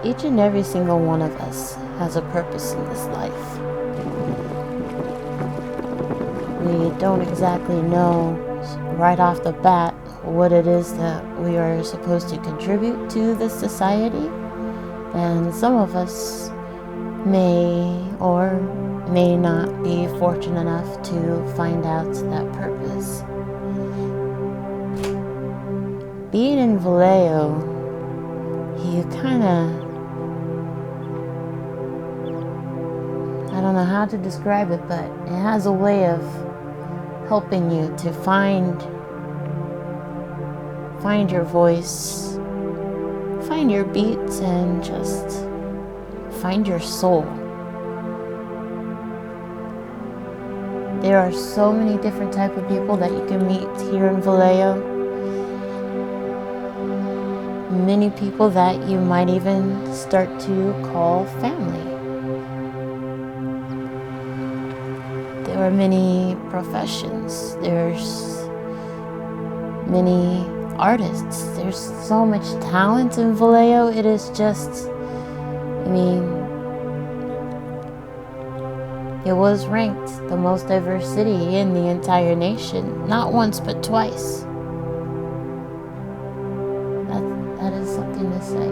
Each and every single one of us has a purpose in this life. We don't exactly know right off the bat what it is that we are supposed to contribute to this society, and some of us may or may not be fortunate enough to find out that purpose. Being in Vallejo, you I don't know how to describe it, but it has a way of helping you to find your voice, find your beats, and just find your soul. There are so many different types of people that you can meet here in Vallejo. Many people that you might even start to call family. There are many professions. There's many artists. There's so much talent in Vallejo. It is just, it was ranked the most diverse city in the entire nation, not once but twice. That is something to say.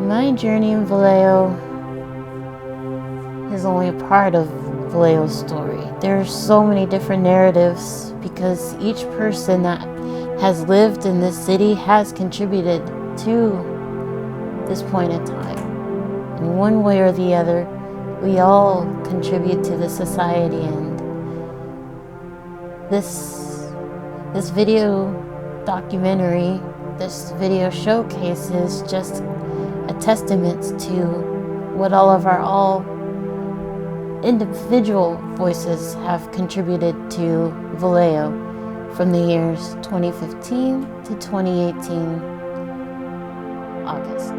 My journey in Vallejo is only a part of Vallejo's story. There are so many different narratives because each person that has lived in this city has contributed to this point in time. In one way or the other, we all contribute to the society, and this video documentary, this video showcase is just a testament to what all of our individual voices have contributed to Vallejo from the years 2015 to 2018 August.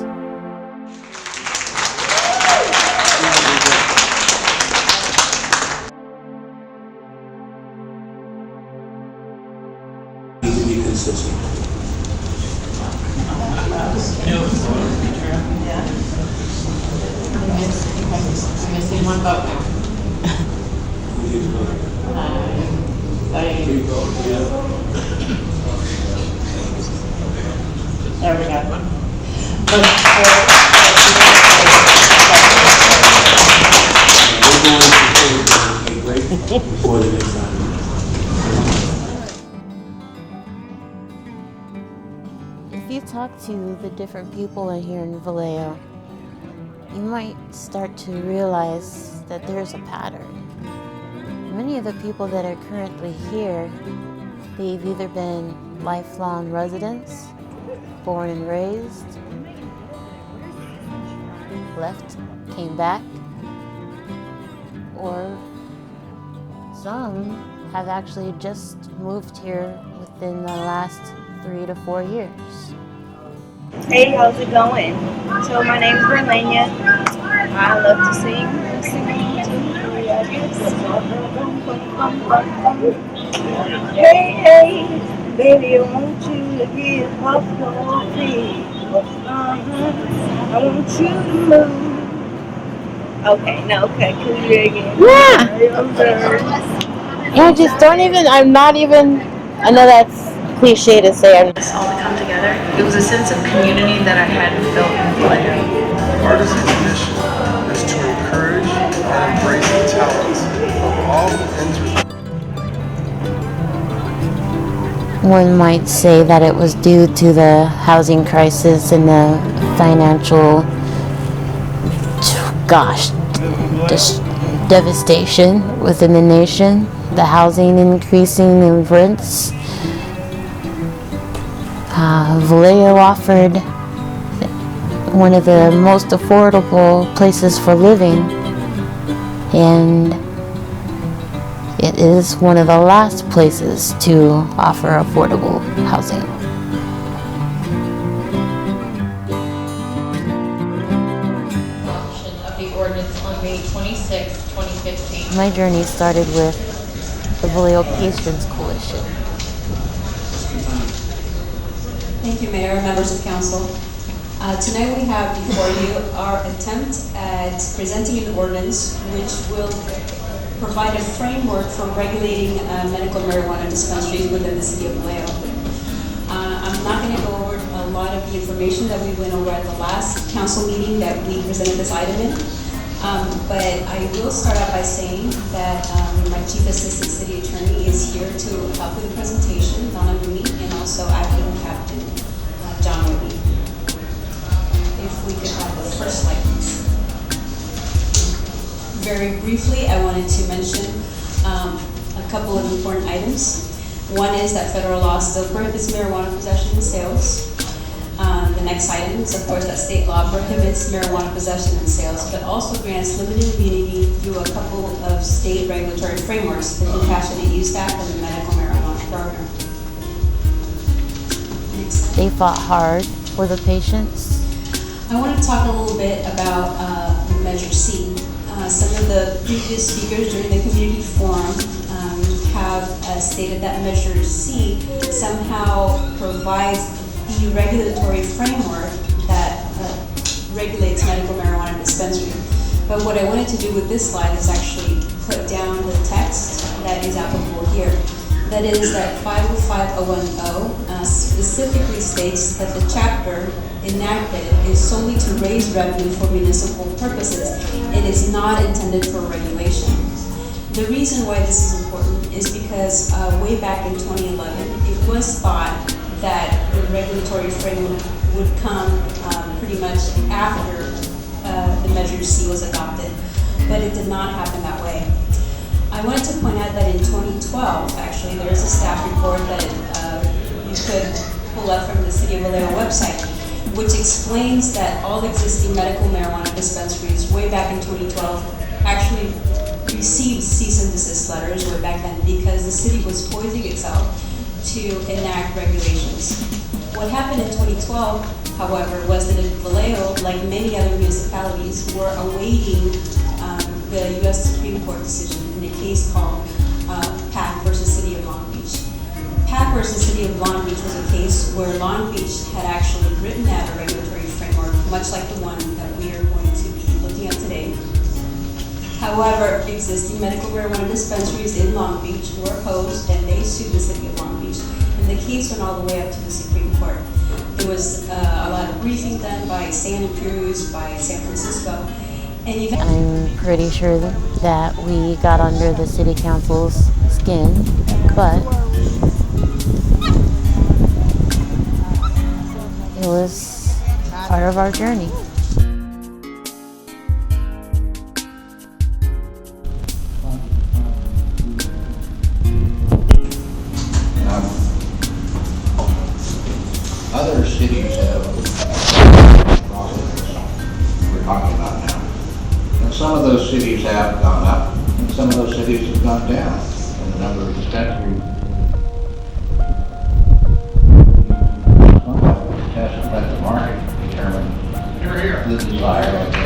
Be consistent. I'm missing one vote now. There we go. Before the next time. If you talk to the different people in here in Vallejo, you might start to realize that there's a pattern. Many of the people that are currently here, they've either been lifelong residents, born and raised, left, came back, or some have actually just moved here within the last 3 to 4 years. Hey, how's it going? So my name's Berlania. I love to sing. Hey, hey, baby, I want you to get off your feet. I want you to move. Okay, no, okay, can we do it again? Yeah. Yeah, just don't even, I know that's cliche to say. All to come together. It was a sense of community that I hadn't felt in Vallejo. Artisan's mission is to encourage and embrace the talents of all who enter. One might say that it was due to the housing crisis and the financial, devastation within the nation, the housing increasing in rents. Vallejo offered one of the most affordable places for living, and it is one of the last places to offer affordable housing. Adoption of the ordinance on May 26, 2015. My journey started with the Vallejo Patrons Coalition. Thank you, Mayor and members of council. Tonight we have before you our attempt at presenting an ordinance which will provide a framework for regulating medical marijuana dispensaries within the city of Vallejo. I'm not going to go over a lot of the information that we went over at the last council meeting that we presented this item in. But I will start out by saying that my chief assistant city attorney is here to help with the presentation, Donna Mooney, and also acting captain, John Whitney. If we could have the first slide, please. Very briefly, I wanted to mention a couple of important items. One is that federal law still prohibits marijuana possession and sales. The next item is, of course, that state law prohibits marijuana possession and sales, but also grants limited immunity through a couple of state regulatory frameworks, the Compassionate Use Act and the Medical Marijuana Program. Next. They fought hard for the patients. I want to talk a little bit about Measure C. Some of the previous speakers during the community forum have stated that Measure C somehow provides the regulatory framework that regulates medical marijuana dispensary. But what I wanted to do with this slide is actually put down the text that is applicable here. That is that 505010 specifically states that the chapter enacted is solely to raise revenue for municipal purposes. It is not intended for regulation. The reason why this is important is because way back in 2011, it was thought that the regulatory framework would come pretty much after the Measure C was adopted, but it did not happen that way. I wanted to point out that in 2012, actually, there is a staff report that you could pull up from the City of Vallejo website, which explains that all existing medical marijuana dispensaries way back in 2012 actually received cease and desist letters way back then because the city was poising itself to enact regulations. What happened in 2012, however, was that Vallejo, like many other municipalities, were awaiting the U.S. Supreme Court decision in a case called Pack versus City of Long Beach. Pack versus City of Long Beach was a case where Long Beach had actually written out a regulatory framework, much like the one that we are going to be looking at today. However, existing medical marijuana dispensaries in Long Beach were opposed and they sued the City of Long Beach. And the case went all the way up to the Supreme Court. There was a lot of briefing done by Santa Cruz, by San Francisco. And I'm pretty sure that we got under the city council's skin, but it was part of our journey. Other cities have we're talking about now. And some of those cities have gone up, and some of those cities have gone down in the number of dispensaries. Some of the tests that the market determine the desire of this.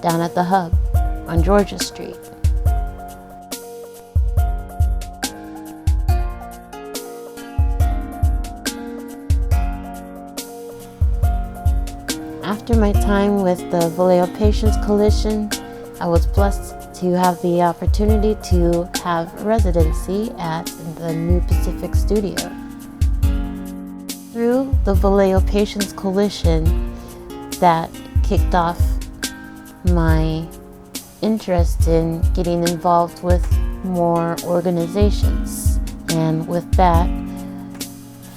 Down at the hub on Georgia Street. After my time with the Vallejo Patients Coalition, I was blessed to have the opportunity to have residency at the New Pacific Studio. Through the Vallejo Patients Coalition, that kicked off my interest in getting involved with more organizations. And with that,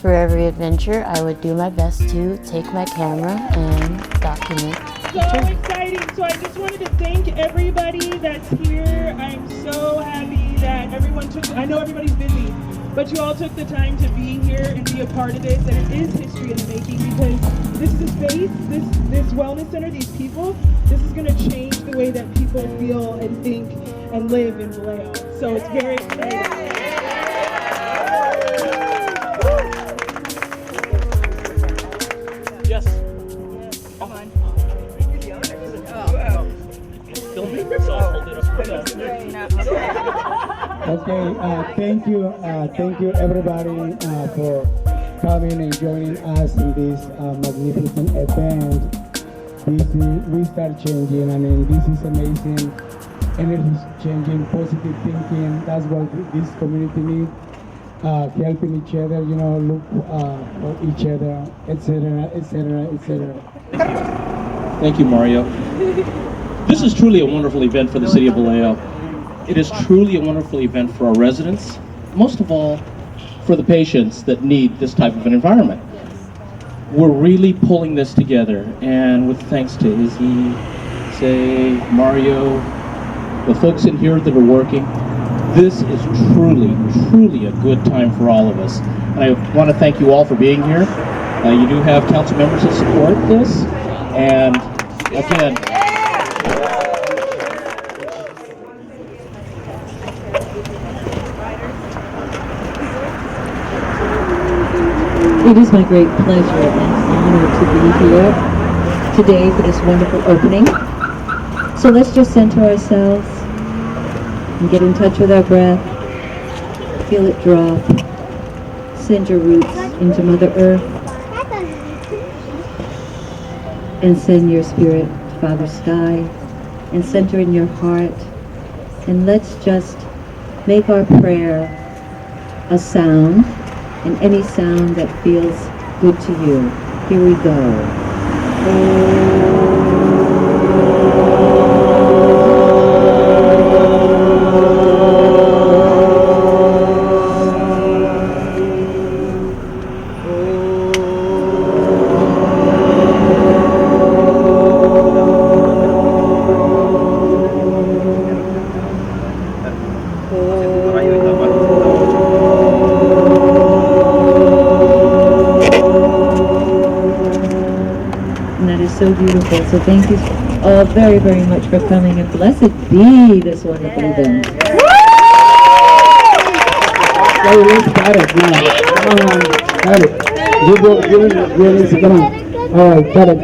for every adventure, I would do my best to take my camera and document. So exciting. So I just wanted to thank everybody that's here. I'm so happy that everyone I know everybody's busy, but you all took the time to be here and be a part of this, and it is history in the making because this is a space, this wellness center, these people, this is going to change the way that people feel and think and live in Vallejo. So it's very exciting. Okay, thank you everybody for coming and joining us in this magnificent event. We start changing. I mean, this is amazing. Energy is changing, positive thinking. That's what this community needs. Helping each other, look for each other, etc., etc., etc. Thank you, Mario. This is truly a wonderful event for the city of Vallejo. It is truly a wonderful event for our residents, most of all for the patients that need this type of an environment. We're really pulling this together, and with thanks to Izzy, Say, Mario, the folks in here that are working, this is truly, truly a good time for all of us. And I want to thank you all for being here. You do have council members that support this, and again, it is my great pleasure and honor to be here today for this wonderful opening. So let's just center ourselves and get in touch with our breath. Feel it drop. Send your roots into Mother Earth. And send your spirit to Father Sky. And center in your heart. And let's just make our prayer a sound. And any sound that feels good to you. Here we go. So beautiful. So thank you all very, very much for coming, and blessed be this wonderful event. Got it now. Got it. Come on. All right, got it.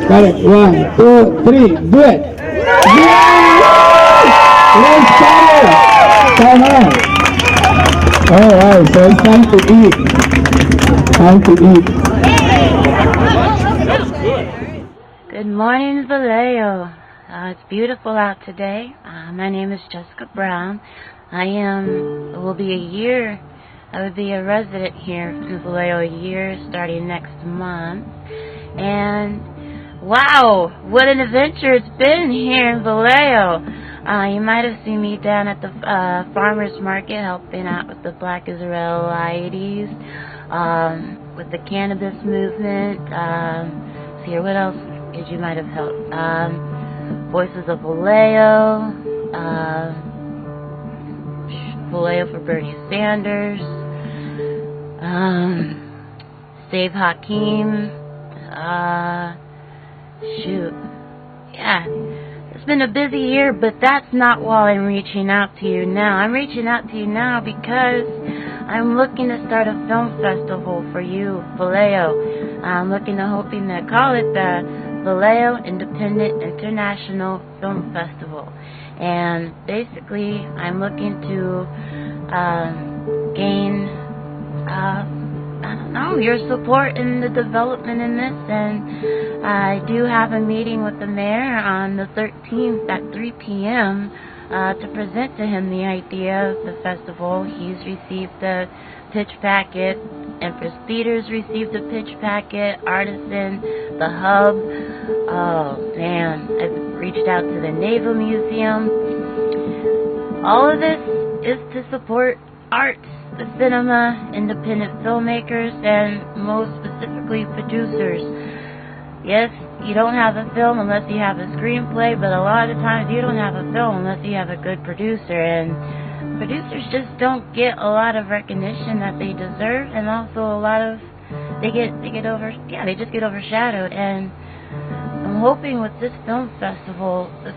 Got it. 1, 2, 3, do it. Let's start it. Come on. All right, so it's time to eat. Good morning, Vallejo. It's beautiful out today. My name is Jessica Brown. I will be a resident here in Vallejo a year starting next month. And wow, what an adventure it's been here in Vallejo. You might have seen me down at the farmers market helping out with the Black Israelites, with the cannabis movement. Here, what else? You might have helped. Voices of Vallejo, Vallejo for Bernie Sanders, Save Hakeem, yeah, it's been a busy year, but that's not why I'm reaching out to you now. I'm reaching out to you now because I'm looking to start a film festival for you, Vallejo. I'm hoping to call it the Vallejo Independent International Film Festival. And basically, I'm looking to gain, your support in the development in this. And I do have a meeting with the mayor on the 13th at 3 p.m. To present to him the idea of the festival. He's received the pitch packet, Empress Theaters received the pitch packet, Artisan, the Hub. Oh man, I've reached out to the Naval Museum. All of this is to support arts, the cinema, independent filmmakers, and most specifically producers. Yes, you don't have a film unless you have a screenplay, but a lot of times you don't have a film unless you have a good producer, and producers just don't get a lot of recognition that they deserve, and also they just get overshadowed. And I'm hoping with this the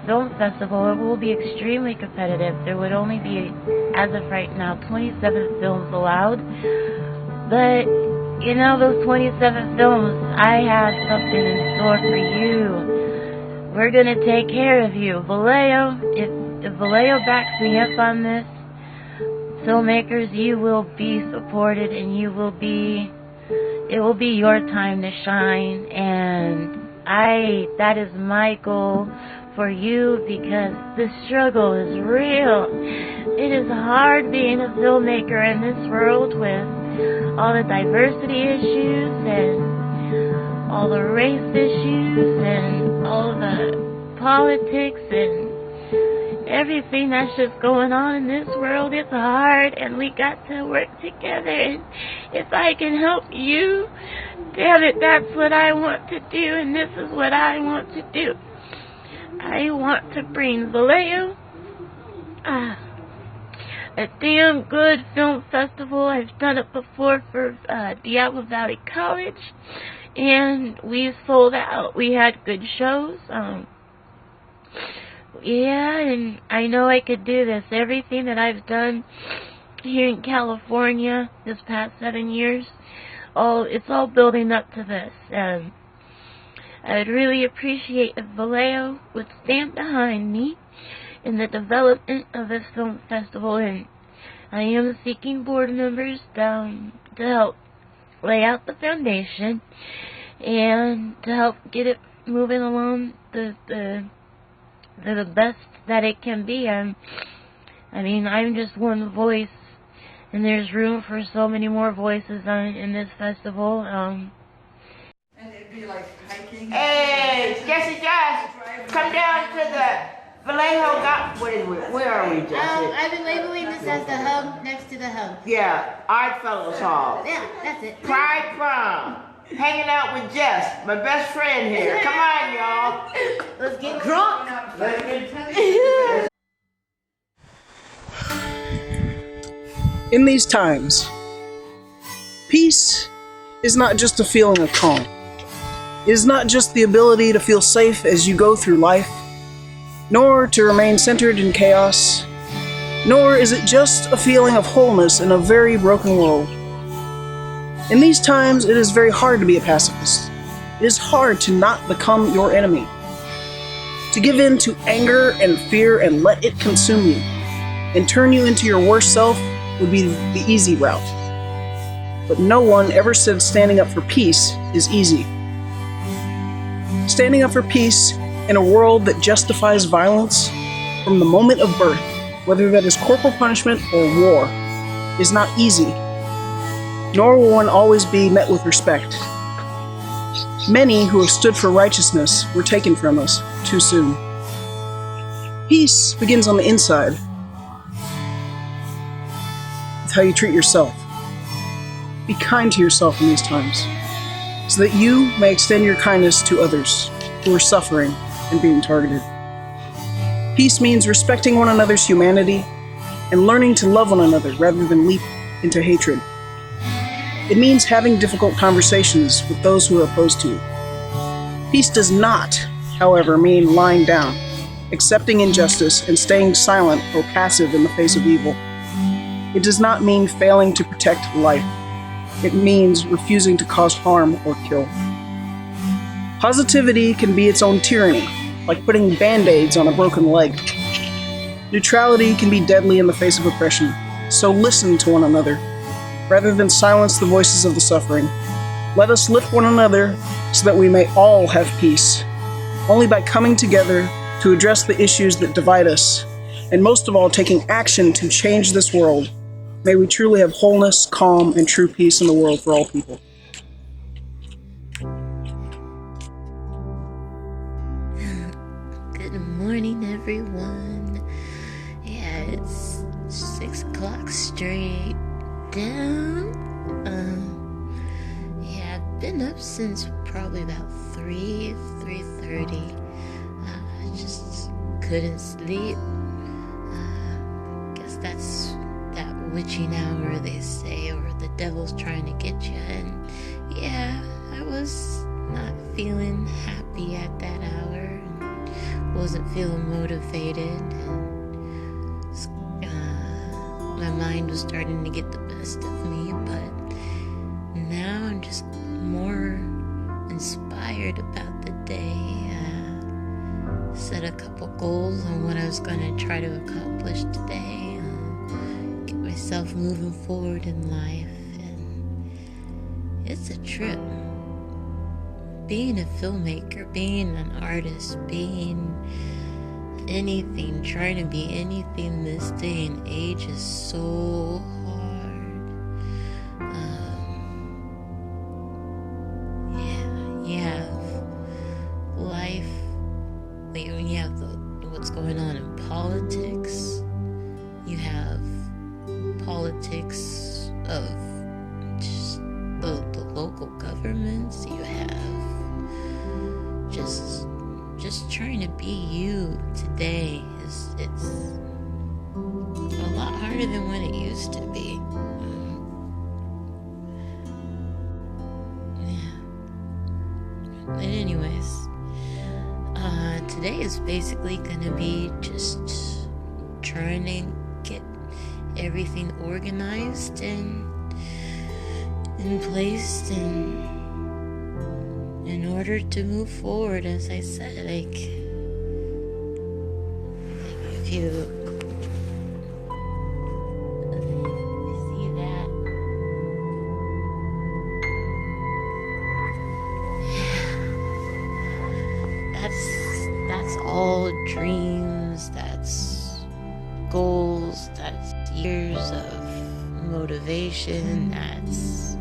film festival, it will be extremely competitive. There would only be, as of right now, 27 films allowed, but those 27 films, I have something in store for you. We're going to take care of you. Vallejo, if Vallejo backs me up on this, filmmakers, you will be supported, and it will be your time to shine. And that is my goal for you, because the struggle is real. It is hard being a filmmaker in this world with all the diversity issues and all the race issues and all the politics and everything that's just going on in this world. It's hard, and we got to work together. And if I can help you, damn it, that's what I want to do, and this is what I want to do. I want to bring Vallejo a damn good film festival. I've done it before for Diablo Valley College, and we sold out. We had good shows. Yeah, and I know I could do this. Everything that I've done here in California this past 7 years, it's all building up to this. I would really appreciate if Vallejo would stand behind me in the development of this film festival, and I am seeking board members to help lay out the foundation and to help get it moving along the best that it can be. I mean, I'm just one voice, and there's room for so many more voices in this festival. And it'd be like hiking. Hey, Jesse, come down to the Vallejo. Where are we, Jesse? I've been labeling this as the hub next to the hub. Yeah, Art Fellows Hall. Yeah, that's it. Pride Prom. Hanging out with Jess, my best friend here. Come on, y'all. Let's get drunk. In these times, peace is not just a feeling of calm. It is not just the ability to feel safe as you go through life, nor to remain centered in chaos, nor is it just a feeling of wholeness in a very broken world. In these times, it is very hard to be a pacifist. It is hard to not become your enemy. To give in to anger and fear and let it consume you and turn you into your worst self would be the easy route. But no one ever said standing up for peace is easy. Standing up for peace in a world that justifies violence from the moment of birth, whether that is corporal punishment or war, is not easy. Nor will one always be met with respect. Many who have stood for righteousness were taken from us too soon. Peace begins on the inside, with how you treat yourself. Be kind to yourself in these times, so that you may extend your kindness to others who are suffering and being targeted. Peace means respecting one another's humanity and learning to love one another rather than leap into hatred. It means having difficult conversations with those who are opposed to you. Peace does not, however, mean lying down, accepting injustice, and staying silent or passive in the face of evil. It does not mean failing to protect life. It means refusing to cause harm or kill. Positivity can be its own tyranny, like putting band-aids on a broken leg. Neutrality can be deadly in the face of oppression, so listen to one another. Rather than silence the voices of the suffering, let us lift one another so that we may all have peace. Only by coming together to address the issues that divide us, and most of all taking action to change this world, may we truly have wholeness, calm, and true peace in the world for all people. Good morning, everyone. Yeah, it's 6 o'clock straight down. Yeah, I've been up since probably about 3:30. Just couldn't sleep. Guess that's that witching hour, they say, or the devil's trying to get you. And yeah, I was not feeling happy at that hour, and wasn't feeling motivated, and my mind was starting to get the best of me. But now I'm just more inspired about the day. Set a couple goals on what I was going to try to accomplish today. Get myself yourself moving forward in life, and it's a trip. Being a filmmaker, being an artist, being anything, trying to be anything this day and age is so hard. You have life, when you have what's going on in politics, you have politics of just the local governments, you have just trying to be you today it's a lot harder than what it used to be. Yeah. But anyways, today is basically gonna be just trying to get everything organized and in place and in order to move forward. As I said, like if you see that, that's all dreams, that's goals, that's years of motivation, that's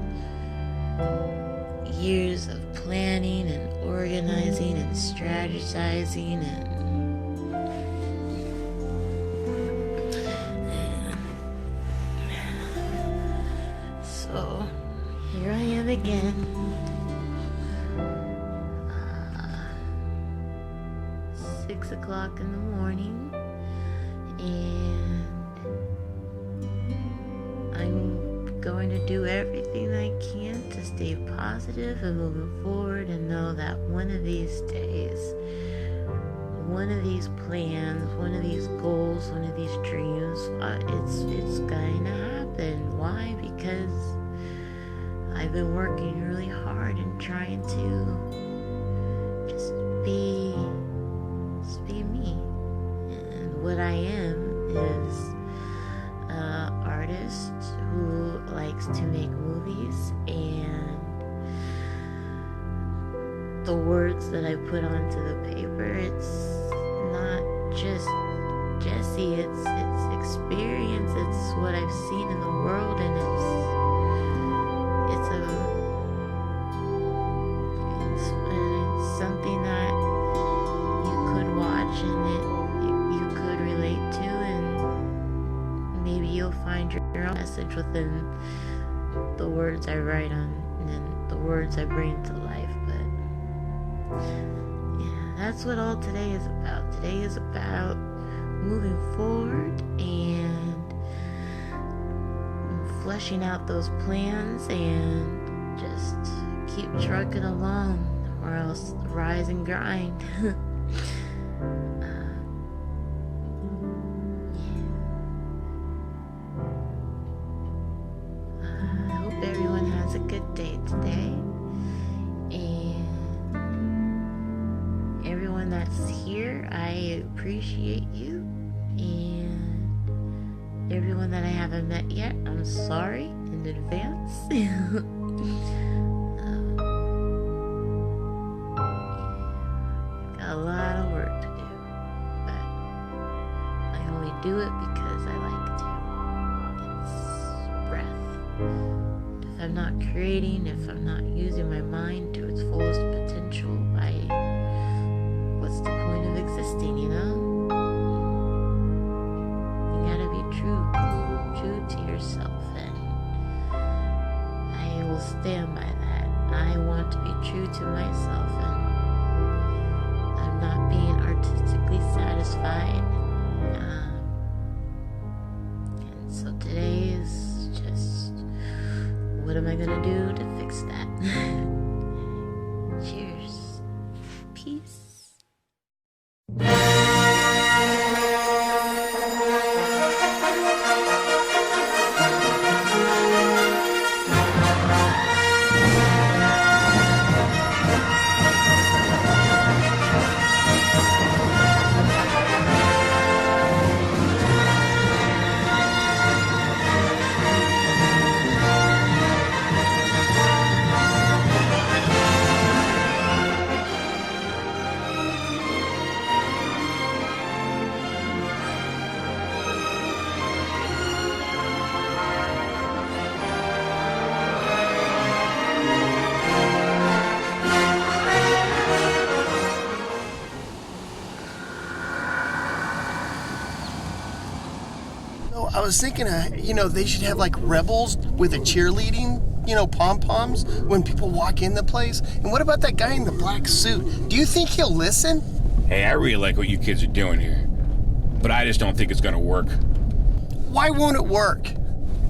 years of planning and organizing and strategizing and so here I am again, 6 o'clock in the morning, and I'm going to do everything I can to stay positive and moving forward, and know that one of these days, one of these plans, one of these goals, one of these dreams, it's going to happen. Why? Because I've been working really hard and trying to just be me. And what I am is an artist who likes to make movies, and the words that I put onto the paper, it's not just Jesse, it's experience, it's what I've seen in the world, and it's something that you could watch and you could relate to, and maybe you'll find your own message within the words I write on and the words I bring to life. But yeah, that's what all today is about. Today is about moving forward and fleshing out those plans and just keep trucking along, or else rise and grind. I hope everyone has a good day today, and everyone that's here, I appreciate you, and everyone that I haven't met yet, I'm sorry in advance. Got a lot of work to do, but I only do it because I like to. It's breath. If I'm not creating, if I'm not using my mind to its fullest potential, what's the point of existing, you know? You gotta be true to yourself, and I will stand by that. I want to be true to myself, and I'm not being artistically satisfied. And so today is just, what am I gonna do to fix that? Cheers. Peace. was thinking, they should have like rebels with a cheerleading, pom-poms when people walk in the place. And what about that guy in the black suit? Do you think he'll listen? Hey, I really like what you kids are doing here, but I just don't think it's gonna work. Why won't it work?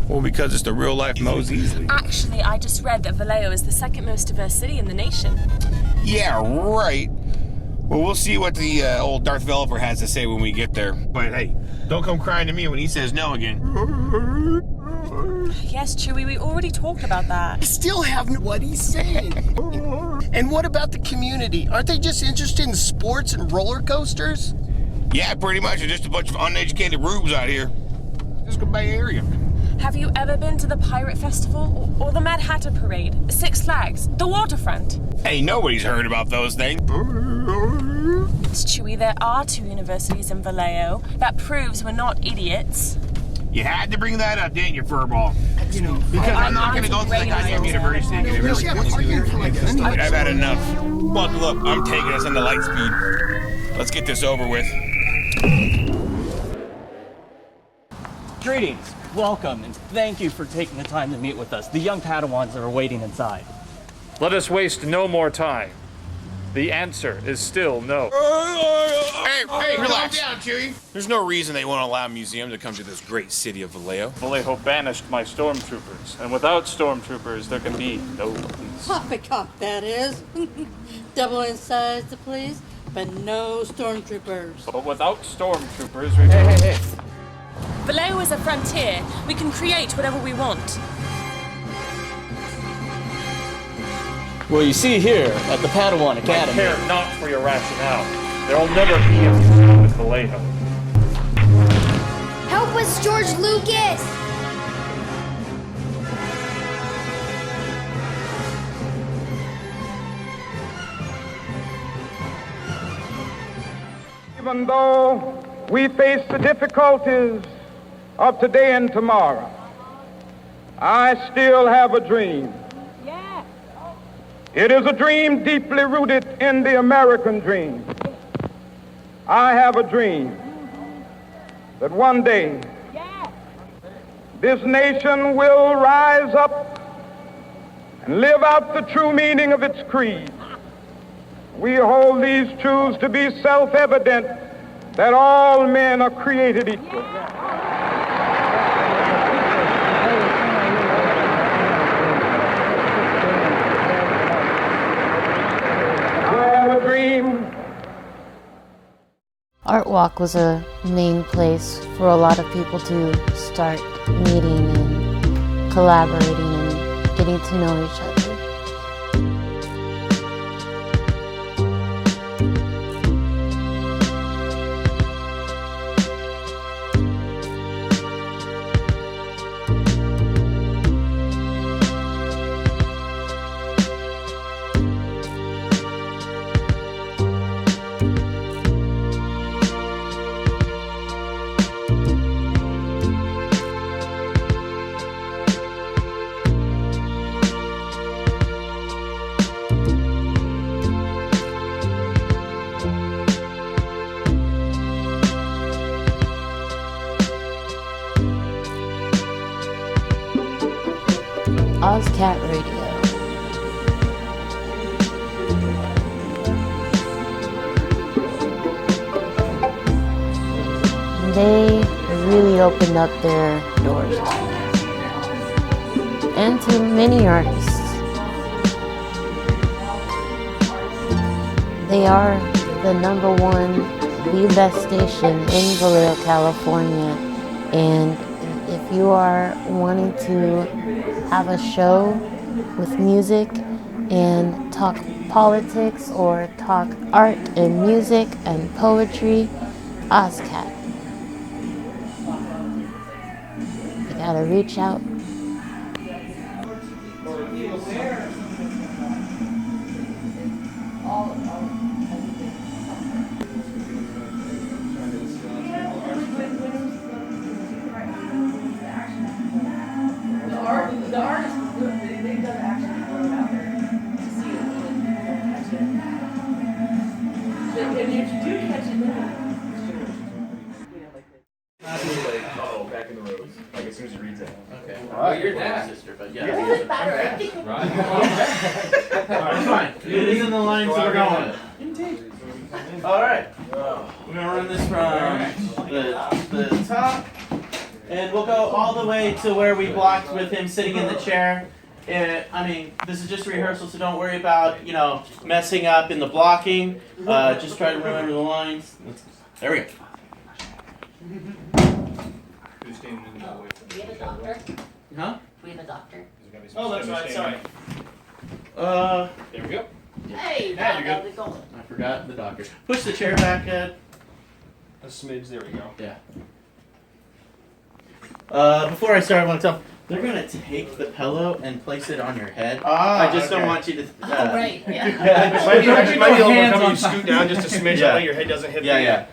Well, because it's the real life Mose Eisley. Actually, I just read that Vallejo is the second most diverse city in the nation. Yeah, right. Well, we'll see what the old Darth Developer has to say when we get there. But hey, don't come crying to me when he says no again. Yes, Chewie, we already talked about that. I still haven't what he's saying. And what about the community? Aren't they just interested in sports and roller coasters? Yeah, pretty much. They're just a bunch of uneducated rubes out here. Just go Bay Area. Have you ever been to the Pirate Festival or the Mad Hatter Parade, Six Flags, the waterfront? Hey, nobody's heard about those things. Chewie, there are 2 universities in Vallejo. That proves we're not idiots. You had to bring that up, didn't you, Furball? Because I'm not going to go to the goddamn university and get everything. I've had enough. Buckle up, I'm taking us into light speed. Let's get this over with. Greetings, welcome, and thank you for taking the time to meet with us, the young Padawans that are waiting inside. Let us waste no more time. The answer is still no. Hey, relax. Calm down, Chewie. There's no reason they won't allow a museum to come to this great city of Vallejo. Vallejo banished my stormtroopers, and without stormtroopers, there can be no police. Poppycock, that is. Double in size, please, but no stormtroopers. But without stormtroopers, we... Hey. Vallejo is a frontier. We can create whatever we want. Well, you see here at the Padawan Academy. I care not for your rationale. There will never be a future with Vallejo. Help us, George Lucas! Even though we face the difficulties of today and tomorrow, I still have a dream. It is a dream deeply rooted in the American dream. I have a dream that one day this nation will rise up and live out the true meaning of its creed. We hold these truths to be self-evident that all men are created equal. Art Walk was a main place for a lot of people to start meeting and collaborating and getting to know each other. Ozcat Radio. They really opened up their doors to me and to many artists. They are the #1, the best station in Vallejo, California, and if you are wanting to have a show with music and talk politics or talk art and music and poetry, Ozcat. You gotta reach out. The artist is good. They've done actually put it out there to see it and catch it. And if you do catch it, then back in the road. Fine. It is in the line, so we're going. All right. We're gonna run this from the top, and we'll go all the way to where we blocked with him sitting in the chair. I mean, this is just rehearsal, so don't worry about messing up in the blocking. Just try to remember the lines. There we go. We have a doctor. Huh? We have a doctor. Oh, that's right. Sorry. There we go. Hey, Yeah, you're how's good. it going? I forgot the doctor. Push the chair back, Ed. A smidge, there we go. Yeah. Before I start, I want to tell them, they're going to take the pillow and place it on your head. I just don't want you to... right, yeah. It might be a little uncomfortable. You scoot down just a smidge, that way your head doesn't hit the... Yeah.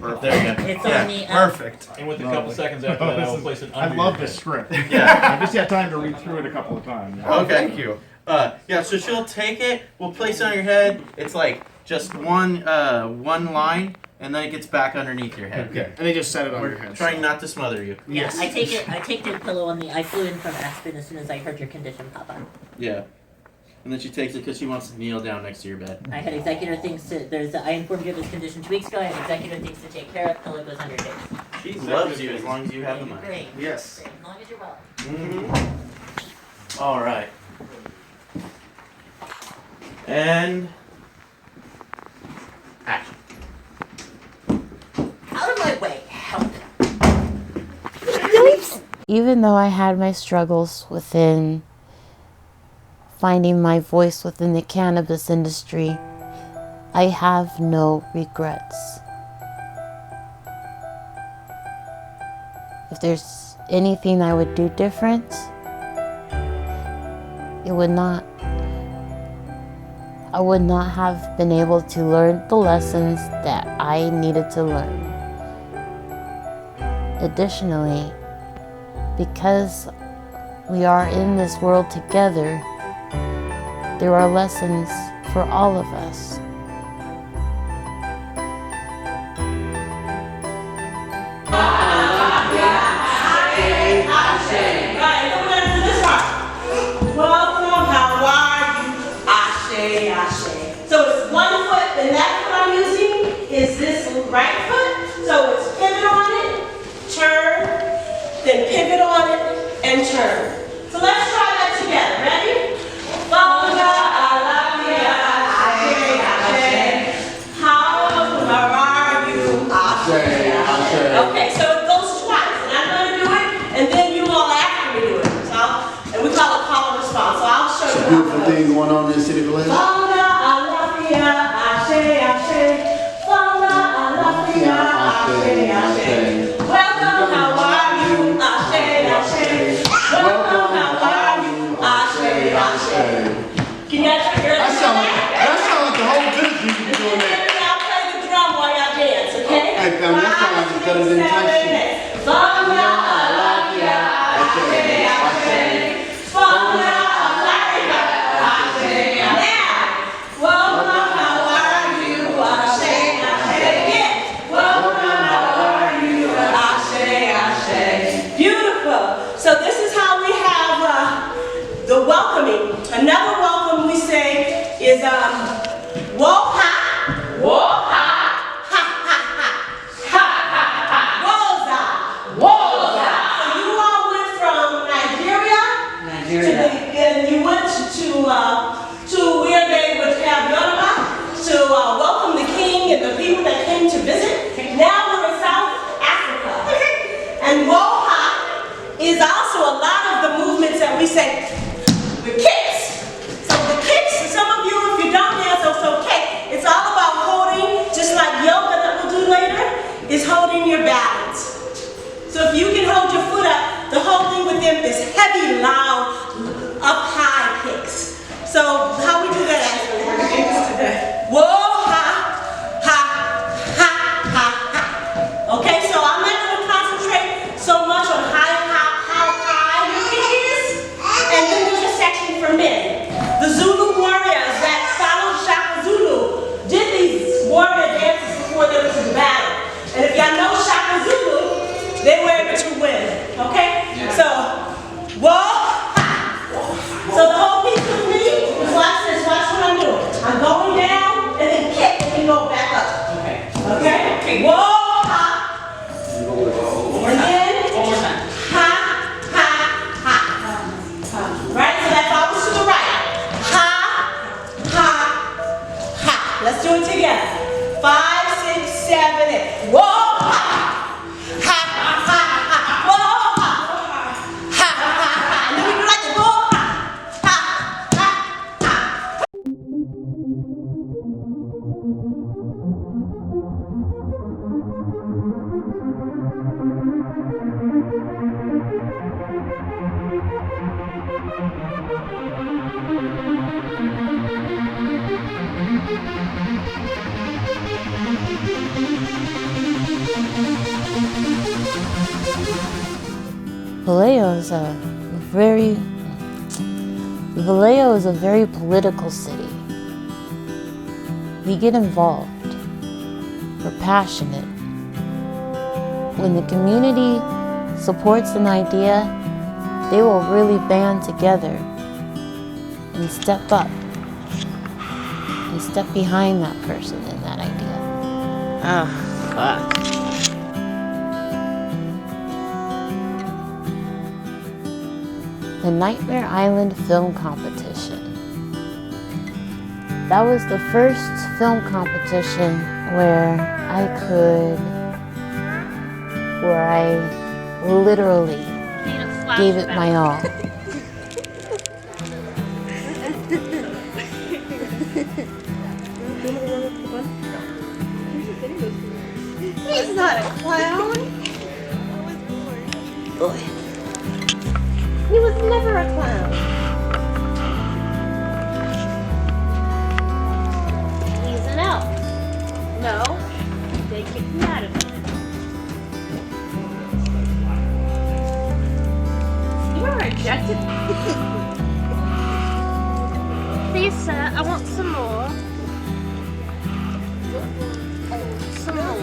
Perfect. There you go. It's on the... Perfect. And with a couple seconds after that, I will place it under I love your this head. script. Yeah. I just had time to read through it a couple of times. Okay. Thank you. Yeah, so she'll take it, we'll place it on your head. It's like just one line, and then it gets back underneath your head. Okay. And they just set it on your head. Trying not to smother you. Yeah, I take the pillow on the... I flew in from Aspen as soon as I heard your condition pop up. Yeah. And then she takes it because she wants to kneel down next to your bed. I had executor things to... I informed you of this condition 2 weeks ago. I have executor things to take care of. Pillow goes under your face. She loves you as long as you have the money. Great. Yes. Great. As long as you're well. Mm-hmm. All right. And action. Out of my way. Help. Even though I had my struggles within finding my voice within the cannabis industry, I have no regrets. If there's anything I would do different, I would not have been able to learn the lessons that I needed to learn. Additionally, because we are in this world together, there are lessons for all of us. Welcome, how are you? Ashe, ashe. So it's one foot, and that foot I'm using is this right foot. So it's pivot on it, turn, then pivot on it, and turn. So let's try that together. Ready? Bonga, alafia, ashe, ashe. How are you? Ashe, ashe. Okay, so it goes twice, and I'm going to do it, and then you all after me do it. And we call it call and response. So I'll show you. It's a beautiful thing going on in the city of Vallejo. Bonga, alafia, ashe, ashe. Bonga, alafia, ashe, ashe. Welcome, how are you? Ashe, ashe. Welcome, how are you? Ashe, ashe. Can you actually hear that? That sounds like the whole business you be doing that. I'll play the drum while y'all dance, okay? Hey, fam, that sounds like it's better than touch. Bonga, alafia, ashe, ashe. Bonga, alafia, ashe, ashe. Welcome, how are you? Ashe, ashe. Again. Welcome, how are you? Ashe, ashe. Beautiful. So this is how we have the welcoming. Another welcome we say is woha, woha, ha ha ha, ha ha ha, woza, woza. So you all went from Nigeria. And you went to where they would have Yoruba to welcome the king and the people that came to visit. Now we're in South Africa. And woha is also a lot of the movements that we say, the kicks. So the kicks, some of you, if you don't dance, it's okay. It's all about holding, just like yoga that we'll do later, is holding your balance. So if you can hold your foot up, the whole thing with them is heavy, loud, up high kicks. So how we do that actually? We're gonna get used to that. Whoa, ha, ha, ha, ha, ha. Okay, so I'm not gonna concentrate so much on how high your kick is. And then there's a section for men. The Zulu warriors that followed Shaka Zulu did these warrior dances before they went to the battle. And if y'all know Shaka Zulu, they were able to win. Okay? Yeah. So, whoa, ha, is a very, Vallejo is a very political city. We get involved. We're passionate. When the community supports an idea, they will really band together and step up and step behind that person and that idea. Oh, fuck. The Nightmare Island Film Competition. That was the first film competition where I literally gave it my all. He's not a clown. He was never a clown. He's an elf. No, they kicked me out of it. You are rejected. Please, sir, I want some more. Some more.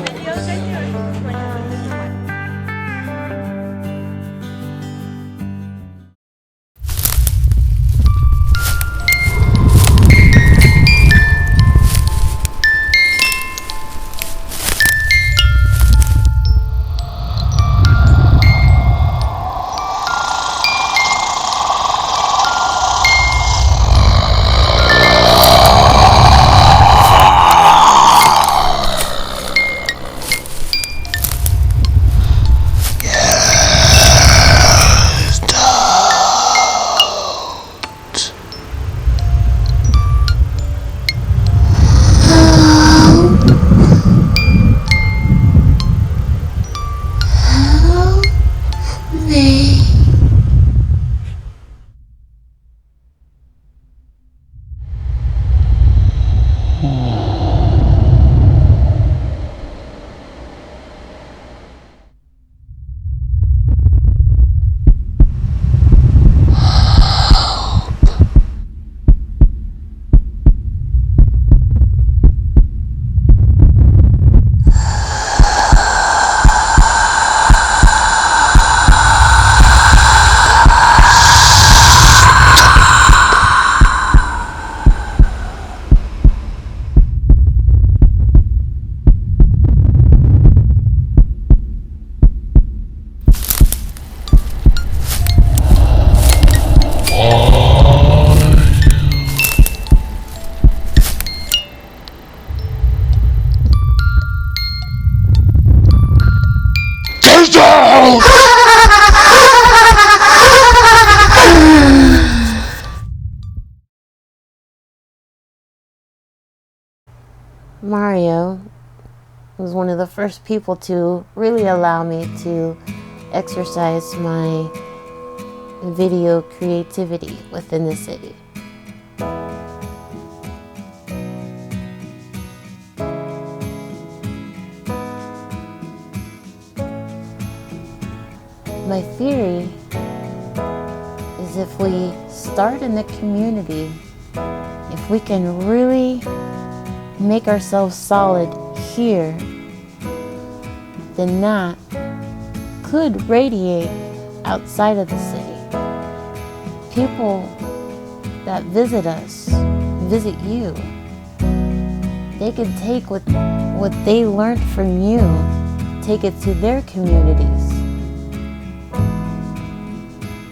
Mario was one of the first people to really allow me to exercise my video creativity within the city. My theory is if we start in the community, if we can really make ourselves solid here, then that could radiate outside of the city. People that visit us, visit you, they can take what they learned from you, take it to their communities.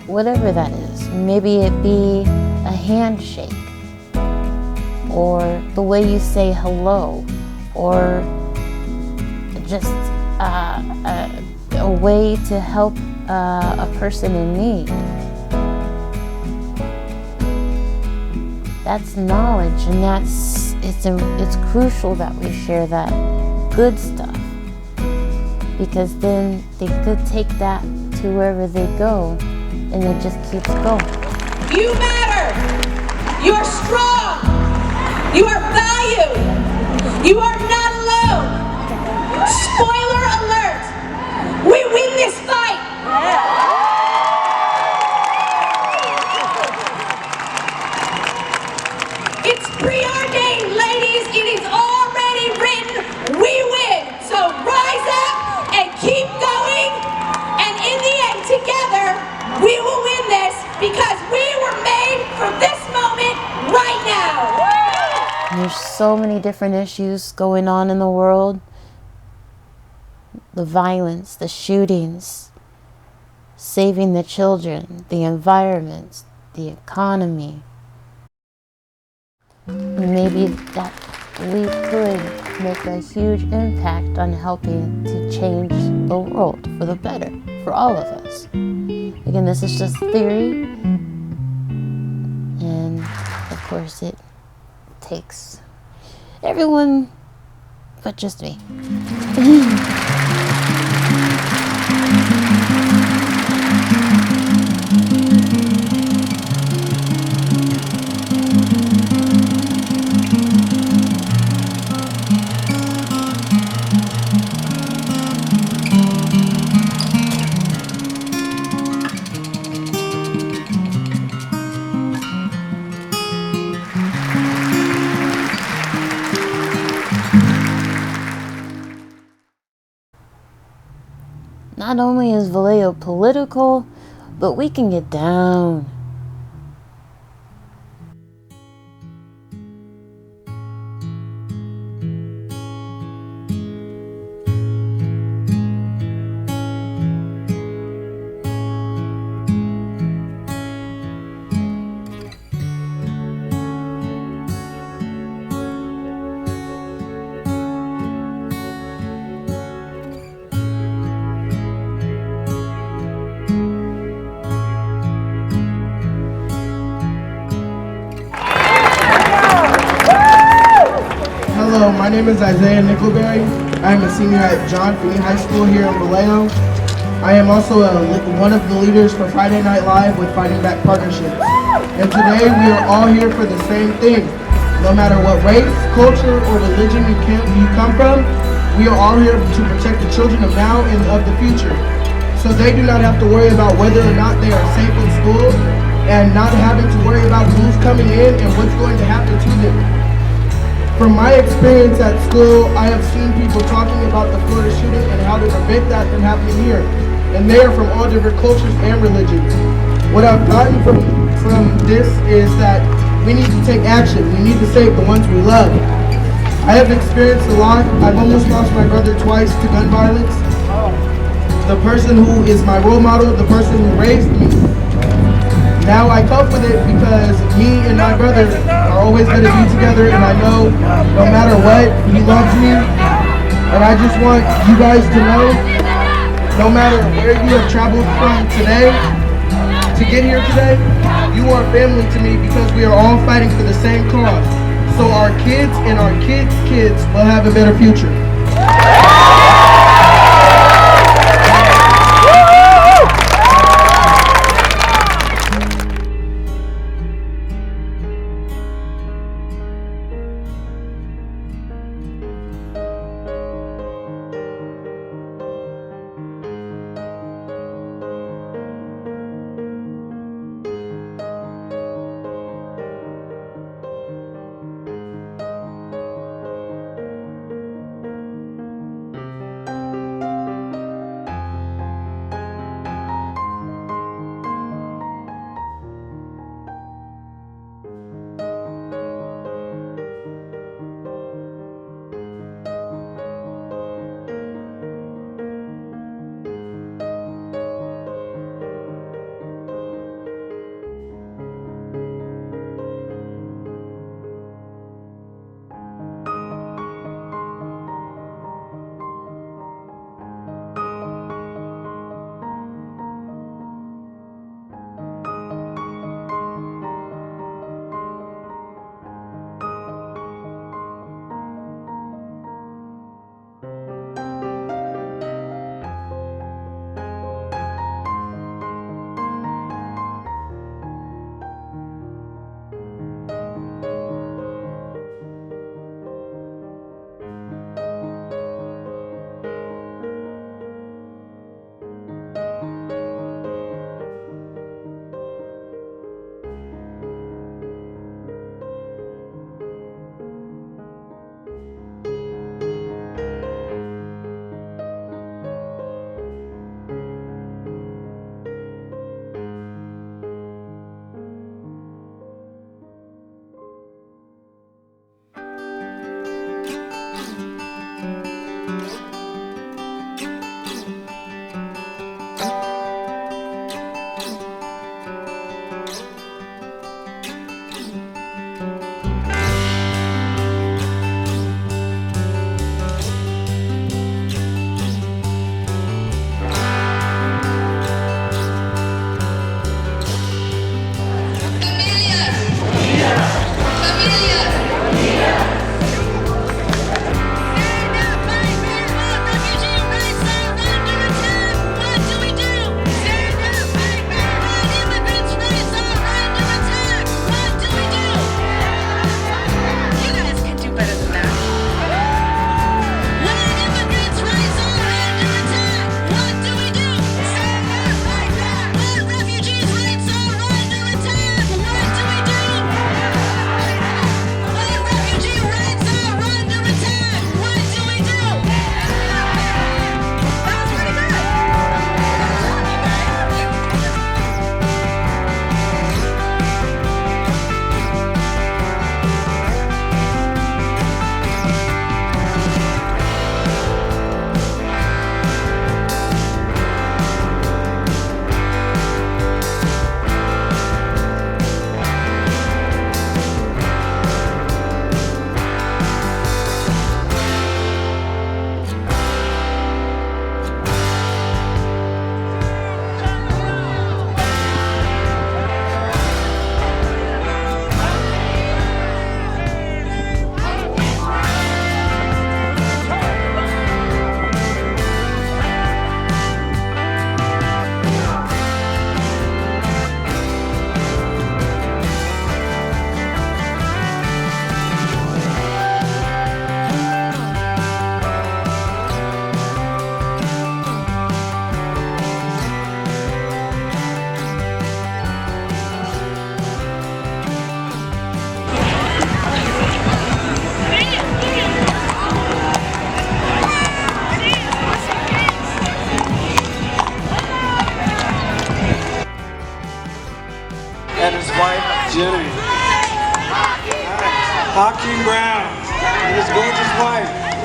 Whatever that is, maybe it be a handshake, or the way you say hello, or just a way to help a person in need. That's knowledge, and it's crucial that we share that good stuff, because then they could take that to wherever they go, and it just keeps going. You matter! You are strong! You are valued! You are not alone! Spoiler alert! We win this fight! It's preordained, ladies. It is already written. We win. So rise up and keep going. And in the end, together, we will win this because we were made for this moment right now. There's so many different issues going on in the world. The violence, the shootings, saving the children, the environment, the economy. Maybe that we could make a huge impact on helping to change the world for the better, for all of us. Again, this is just theory, and of course it takes everyone but just me. Not only is Vallejo political, but we can get down. Hello, my name is Isaiah Nickelberry. I am a senior at John Finney High School here in Vallejo. I am also one of the leaders for Friday Night Live with Fighting Back Partnerships. And today we are all here for the same thing. No matter what race, culture, or religion you come from, we are all here to protect the children of now and of the future. So they do not have to worry about whether or not they are safe in school and not having to worry about who's coming in and what's going to happen to them. From my experience at school, I have seen people talking about the Florida shooting and how to prevent that from happening here. And they are from all different cultures and religions. What I've gotten from this is that we need to take action. We need to save the ones we love. I have experienced a lot. I've almost lost my brother twice to gun violence. The person who is my role model, the person who raised me. Now I cope with it because me and my brother are always going to be together, and I know no matter what, he loves me. And I just want you guys to know, no matter where you have traveled from today to get here today, you are family to me because we are all fighting for the same cause. So our kids and our kids' kids will have a better future. Jenny. Hakeem Brown and his gorgeous wife.